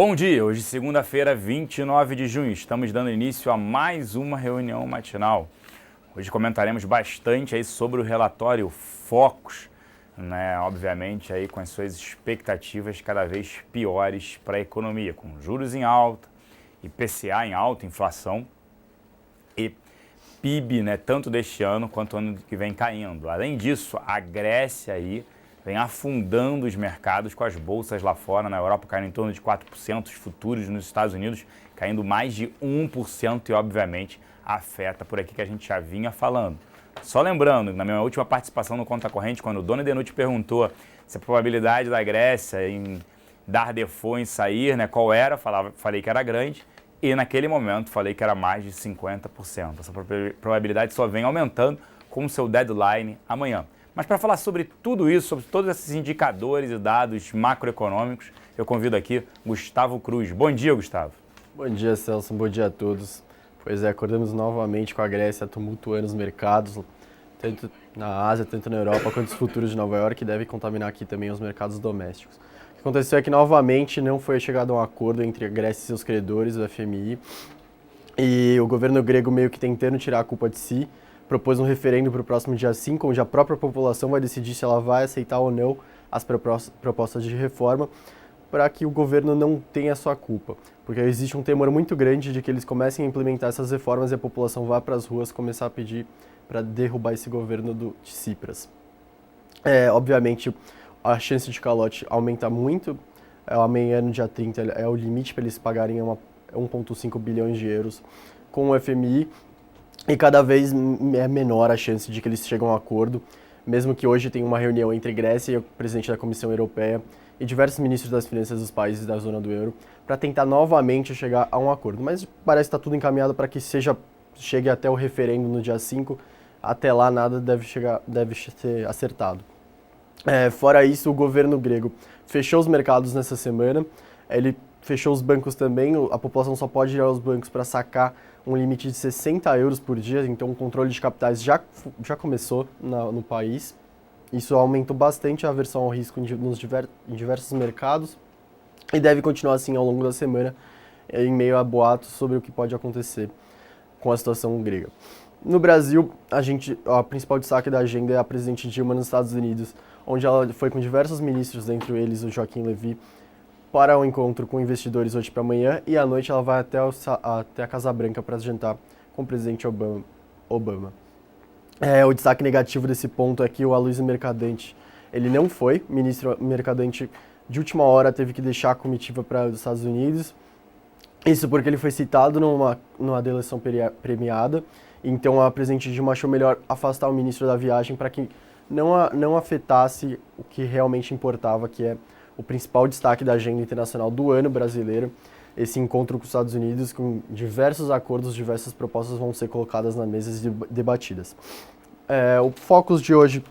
Bom dia, hoje segunda-feira, 29 de junho, estamos dando início a mais uma reunião matinal. Hoje comentaremos bastante aí sobre o relatório Focus, né? Obviamente aí com as suas expectativas cada vez piores para a economia, com juros em alta, IPCA em alta, inflação e PIB, né, tanto deste ano quanto ano que vem caindo. Além disso, a Grécia aí vem afundando os mercados com as bolsas lá fora, na Europa caindo em torno de 4%, os futuros nos Estados Unidos caindo mais de 1% e, obviamente, afeta por aqui que a gente já vinha falando. Só lembrando, na minha última participação no Conta Corrente, quando o Dona Denucci perguntou se a probabilidade da Grécia em dar default, em sair, né, qual era, falei que era grande, e naquele momento falei que era mais de 50%. Essa probabilidade só vem aumentando com o seu deadline amanhã. Mas para falar sobre tudo isso, sobre todos esses indicadores e dados macroeconômicos, eu convido aqui Gustavo Cruz. Bom dia, Gustavo. Bom dia, Celso. Bom dia a todos. Pois é, acordamos novamente com a Grécia tumultuando os mercados, tanto na Ásia, tanto na Europa, quanto os futuros de Nova York, que devem contaminar aqui também os mercados domésticos. O que aconteceu é que novamente não foi chegado a um acordo entre a Grécia e seus credores, o FMI, e o governo grego meio que tentando tirar a culpa de si, propôs um referendo para o próximo dia 5, onde a própria população vai decidir se ela vai aceitar ou não as propostas de reforma, para que o governo não tenha sua culpa. Porque existe um temor muito grande de que eles comecem a implementar essas reformas e a população vá para as ruas começar a pedir para derrubar esse governo de Tsipras. Obviamente, a chance de calote aumenta muito. Amanhã, no dia 30, é o limite para eles pagarem 1,5 bilhões de euros com o FMI. E cada vez é menor a chance de que eles cheguem a um acordo, mesmo que hoje tenha uma reunião entre Grécia e o presidente da Comissão Europeia e diversos ministros das finanças dos países da zona do euro para tentar novamente chegar a um acordo. Mas parece que está tudo encaminhado para que chegue até o referendo no dia 5. Até lá nada deve ser acertado. Fora isso, o governo grego fechou os mercados nessa semana, ele fechou os bancos também, a população só pode ir aos bancos para sacar um limite de 60 euros por dia, então o controle de capitais já começou no país. Isso aumentou bastante a aversão ao risco em diversos mercados e deve continuar assim ao longo da semana, em meio a boatos sobre o que pode acontecer com a situação grega. No Brasil, a principal destaque da agenda é a presidente Dilma nos Estados Unidos, onde ela foi com diversos ministros, entre eles o Joaquim Levy, para um encontro com investidores hoje para amanhã, e à noite ela vai até a Casa Branca para jantar com o presidente Obama. O destaque negativo desse ponto é que o Aloysio Mercadante, ele não foi, o ministro Mercadante de última hora teve que deixar a comitiva para os Estados Unidos, isso porque ele foi citado numa delação premiada, então a presidente Dilma achou melhor afastar o ministro da viagem para que não afetasse o que realmente importava, que é o principal destaque da agenda internacional do ano brasileiro, esse encontro com os Estados Unidos, com diversos acordos, diversas propostas vão ser colocadas na mesa e debatidas. O Focus de hoje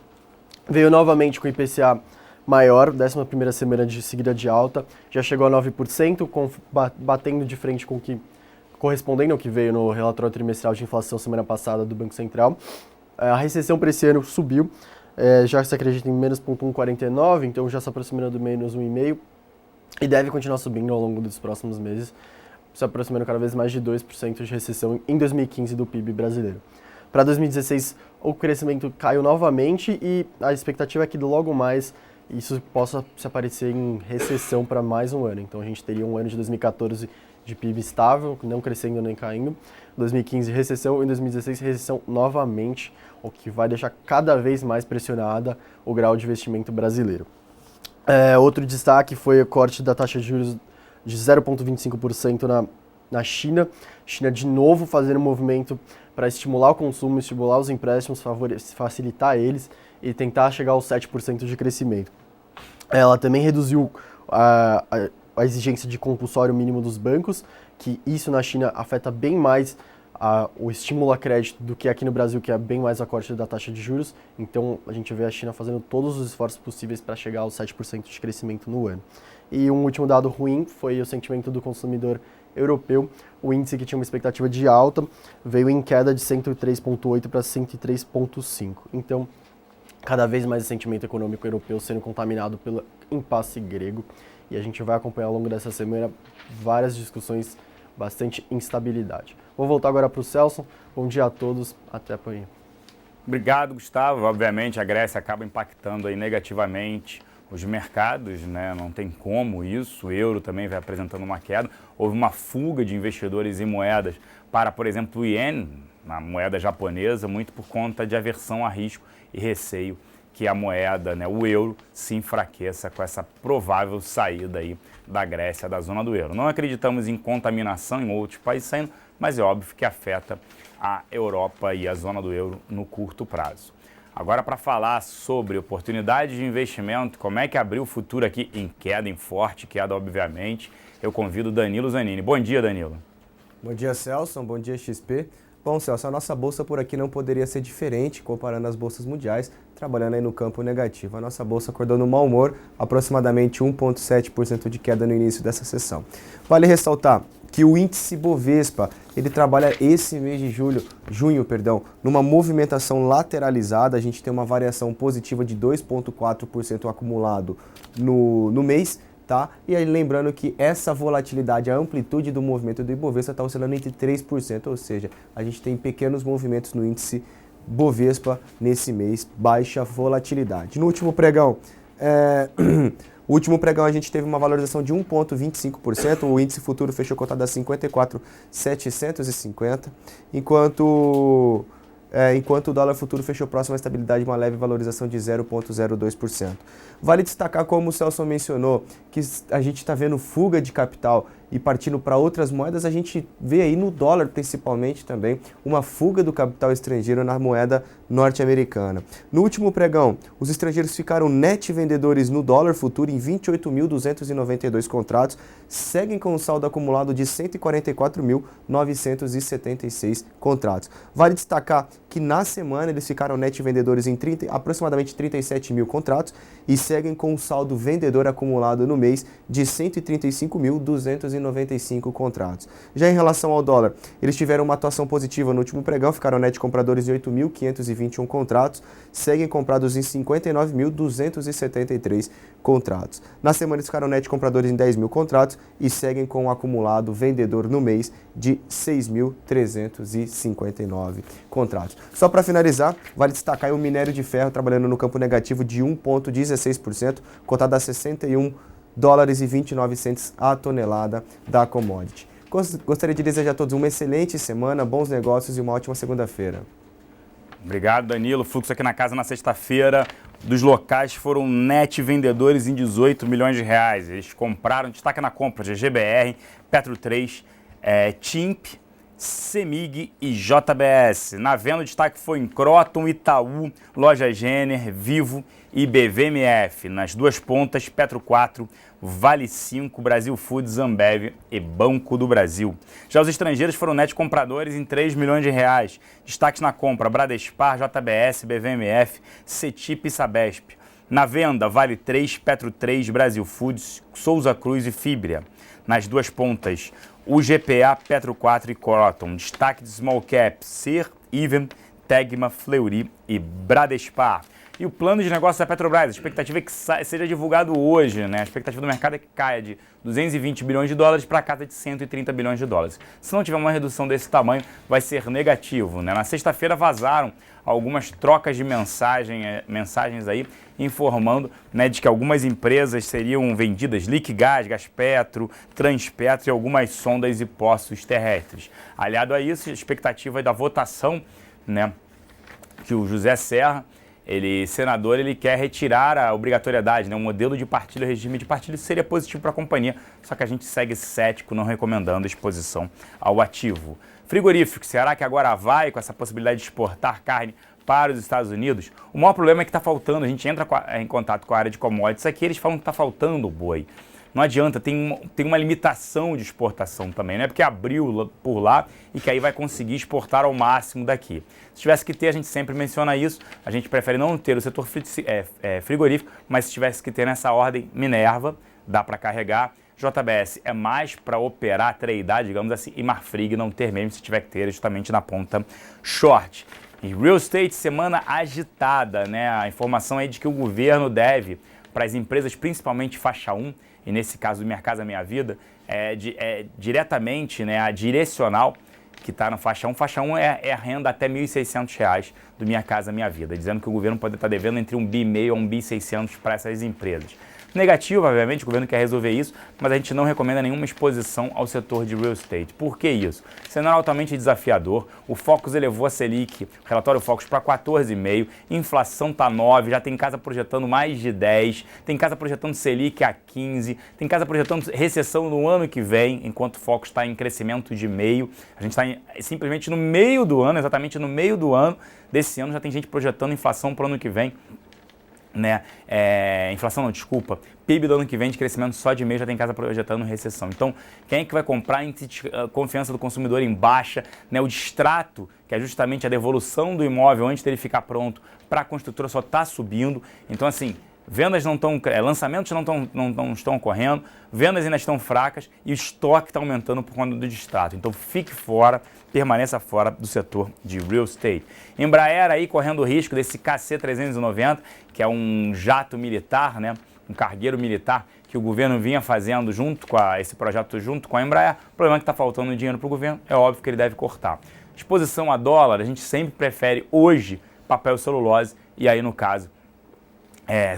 veio novamente com o IPCA maior, 11ª semana seguida de alta, já chegou a 9%, batendo de frente com o que, correspondendo ao que veio no relatório trimestral de inflação semana passada do Banco Central. A recessão para esse ano subiu, já se acredita em menos 0,149, então já se aproximando do menos 1,5, e deve continuar subindo ao longo dos próximos meses, se aproximando cada vez mais de 2% de recessão em 2015 do PIB brasileiro. Para 2016, o crescimento caiu novamente e a expectativa é que logo mais isso possa se aparecer em recessão para mais um ano. Então a gente teria um ano de 2014 de PIB estável, não crescendo nem caindo, 2015 recessão e 2016 recessão novamente, o que vai deixar cada vez mais pressionada o grau de investimento brasileiro. Outro destaque foi o corte da taxa de juros de 0,25% na China. China de novo fazendo um movimento para estimular o consumo, estimular os empréstimos, facilitar eles e tentar chegar aos 7% de crescimento. Ela também reduziu a exigência de compulsório mínimo dos bancos, que isso na China afeta bem mais o estímulo a crédito do que aqui no Brasil, que é bem mais a corte da taxa de juros. Então a gente vê a China fazendo todos os esforços possíveis para chegar aos 7% de crescimento no ano. E um último dado ruim foi o sentimento do consumidor europeu. O índice, que tinha uma expectativa de alta, veio em queda de 103,8 para 103,5. Então, cada vez mais o sentimento econômico europeu sendo contaminado pelo impasse grego. e a gente vai acompanhar ao longo dessa semana várias discussões, bastante instabilidade. Vou voltar agora para o Celso. Bom dia a todos, até amanhã. Obrigado, Gustavo. Obviamente a Grécia acaba impactando aí negativamente os mercados, né? Não tem como isso. O euro também vai apresentando uma queda. Houve uma fuga de investidores em moedas para, por exemplo, o iene, a moeda japonesa, muito por conta de aversão a risco e receio que a moeda, né, o euro, se enfraqueça com essa provável saída aí da Grécia da zona do euro. Não acreditamos em contaminação em outros países saindo, mas é óbvio que afeta a Europa e a zona do euro no curto prazo. Agora, para falar sobre oportunidades de investimento, como é que abriu o futuro aqui em queda, em forte queda, obviamente, eu convido Danilo Zanini. Bom dia, Danilo. Bom dia, Celso. Bom dia, XP. Bom, Celso, a nossa bolsa por aqui não poderia ser diferente comparando as bolsas mundiais, trabalhando aí no campo negativo. A nossa bolsa acordou no mau humor, aproximadamente 1,7% de queda no início dessa sessão. Vale ressaltar que o índice Bovespa, ele trabalha esse mês de junho, numa movimentação lateralizada. A gente tem uma variação positiva de 2,4% acumulado no mês. Tá? E aí lembrando que essa volatilidade, a amplitude do movimento do Ibovespa está oscilando entre 3%, ou seja, a gente tem pequenos movimentos no índice Bovespa nesse mês, baixa volatilidade. No último pregão, a gente teve uma valorização de 1,25%, o índice futuro fechou cotado a 54.750, enquanto o dólar futuro fechou próximo à estabilidade, uma leve valorização de 0,02%. Vale destacar, como o Celso mencionou, que a gente está vendo fuga de capital e partindo para outras moedas. A gente vê aí no dólar, principalmente, também uma fuga do capital estrangeiro na moeda norte-americana. No último pregão, os estrangeiros ficaram net vendedores no dólar futuro em 28.292 contratos, seguem com um saldo acumulado de 144.976 contratos. Vale destacar que na semana eles ficaram net vendedores em aproximadamente 37 mil contratos e seguem com um saldo vendedor acumulado no mês de 135.295 contratos. Já em relação ao dólar, eles tiveram uma atuação positiva no último pregão, ficaram net compradores em 8.521 contratos, seguem comprados em 59.273 contratos. Na semana eles ficaram net compradores em 10 mil contratos e seguem com um acumulado vendedor no mês de 6.359 contratos. Só para finalizar, vale destacar o minério de ferro trabalhando no campo negativo de 1,16%, cotado a $60,29 a tonelada da commodity. Gostaria de desejar a todos uma excelente semana, bons negócios e uma ótima segunda-feira. Obrigado, Danilo. Fluxo aqui na casa na sexta-feira dos locais foram net vendedores em 18 milhões de reais. Eles compraram, destaque na compra, GGBR, Petro 3, TIMP, CEMIG e JBS. Na venda, o destaque foi em Croton, Itaú, Loja Renner, Vivo e BVMF. Nas duas pontas, Petro 4, Vale 5, Brasil Foods, Ambev e Banco do Brasil. Já os estrangeiros foram net compradores em 3 milhões de reais. Destaques na compra, Bradespar, JBS, BVMF, CETIP e Sabesp. Na venda, Vale 3, Petro 3, Brasil Foods, Souza Cruz e Fibria. Nas duas pontas, o GPA, Petro 4 e Croton. Destaque de Small Cap, Ser, Even, Tegma, Fleury e Bradespar. E o plano de negócio da Petrobras, a expectativa é que seja divulgado hoje, né? A expectativa do mercado é que caia de 220 bilhões de dólares para a casa de 130 bilhões de dólares. Se não tiver uma redução desse tamanho, vai ser negativo, né? Na sexta-feira vazaram algumas trocas de mensagens aí, informando, né, de que algumas empresas seriam vendidas, Liquigás, Gaspetro, Transpetro e algumas sondas e poços terrestres. Aliado a isso, a expectativa da votação, né, que o José Serra, senador, ele quer retirar a obrigatoriedade, né? O modelo de partilha, o regime de partilha seria positivo para a companhia, só que a gente segue cético, não recomendando a exposição ao ativo. Frigorífico, será que agora vai com essa possibilidade de exportar carne para os Estados Unidos? O maior problema é que está faltando, a gente entra em contato com a área de commodities aqui, eles falam que está faltando boi. Não adianta, tem uma limitação de exportação também, não é porque abriu por lá e que aí vai conseguir exportar ao máximo daqui. Se tivesse que ter, a gente sempre menciona isso, a gente prefere não ter o setor frigorífico, mas se tivesse que ter nessa ordem, Minerva, dá para carregar, JBS é mais para operar, tradear, digamos assim, e Marfrig não ter mesmo, se tiver que ter, justamente na ponta short. E real estate, semana agitada, né? A informação é de que o governo deve, para as empresas, principalmente faixa 1, e nesse caso do Minha Casa Minha Vida, diretamente, né, a direcional, que está no faixa 1. Faixa 1 é a renda até R$ 1.600 do Minha Casa Minha Vida, dizendo que o governo pode estar devendo entre R$ 1,5 bilhão a R$ 1,6 bilhão para essas empresas. Negativo, obviamente, o governo quer resolver isso, mas a gente não recomenda nenhuma exposição ao setor de real estate. Por que isso? Cenário altamente desafiador, o Focus elevou a Selic, o relatório Focus, para 14,5, inflação está 9, já tem casa projetando mais de 10, tem casa projetando Selic a 15, tem casa projetando recessão no ano que vem, enquanto o Focus está em crescimento de meio. A gente está simplesmente no meio do ano, exatamente no meio do ano desse ano, já tem gente projetando inflação para o ano que vem. Né? Inflação não, desculpa, PIB do ano que vem de crescimento só de mês já tem casa projetando recessão. Então, quem é que vai comprar? A confiança do consumidor em baixa, né? O distrato, que é justamente a devolução do imóvel antes dele ficar pronto para a construtora, só está subindo. Então, assim, vendas não estão, lançamentos não estão ocorrendo, vendas ainda estão fracas e o estoque está aumentando por conta do distrato. Então fique fora, permaneça fora do setor de real estate. Embraer aí correndo o risco desse KC-390, que é um jato militar, né? Um cargueiro militar que o governo vinha fazendo esse projeto junto com a Embraer. O problema é que está faltando dinheiro para o governo, é óbvio que ele deve cortar. Exposição a dólar, a gente sempre prefere hoje papel celulose e aí no caso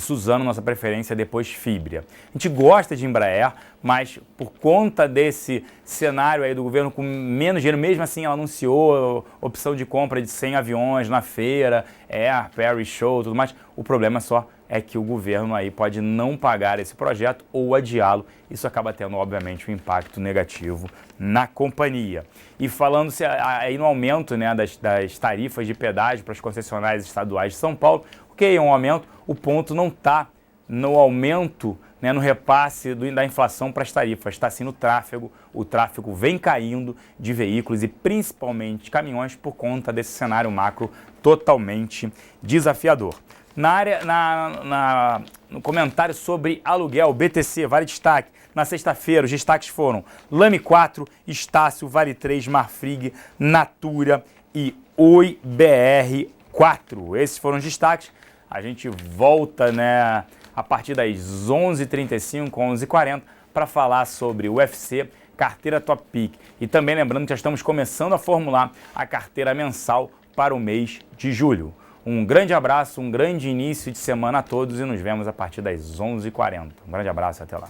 Suzano, nossa preferência, depois Fibria. A gente gosta de Embraer, mas por conta desse cenário aí do governo com menos dinheiro, mesmo assim ela anunciou opção de compra de 100 aviões na feira, Paris Show, tudo mais. O problema só é que o governo aí pode não pagar esse projeto ou adiá-lo. Isso acaba tendo, obviamente, um impacto negativo na companhia. E falando-se aí no aumento, né, das tarifas de pedágio para as concessionárias estaduais de São Paulo, ok, é um aumento, o ponto não está no aumento, né, no repasse da inflação para as tarifas, está sim no tráfego. O tráfego vem caindo de veículos e principalmente caminhões por conta desse cenário macro totalmente desafiador. No comentário sobre aluguel, BTC, vale destaque. Na sexta-feira, os destaques foram Lame 4, Estácio, Vale 3, Marfrig, Natura e Oi BR 4. Esses foram os destaques. A gente volta, né, a partir das 11h35, 11h40, para falar sobre o UFC, carteira Top Pick. E também lembrando que já estamos começando a formular a carteira mensal para o mês de julho. Um grande abraço, um grande início de semana a todos e nos vemos a partir das 11h40. Um grande abraço e até lá.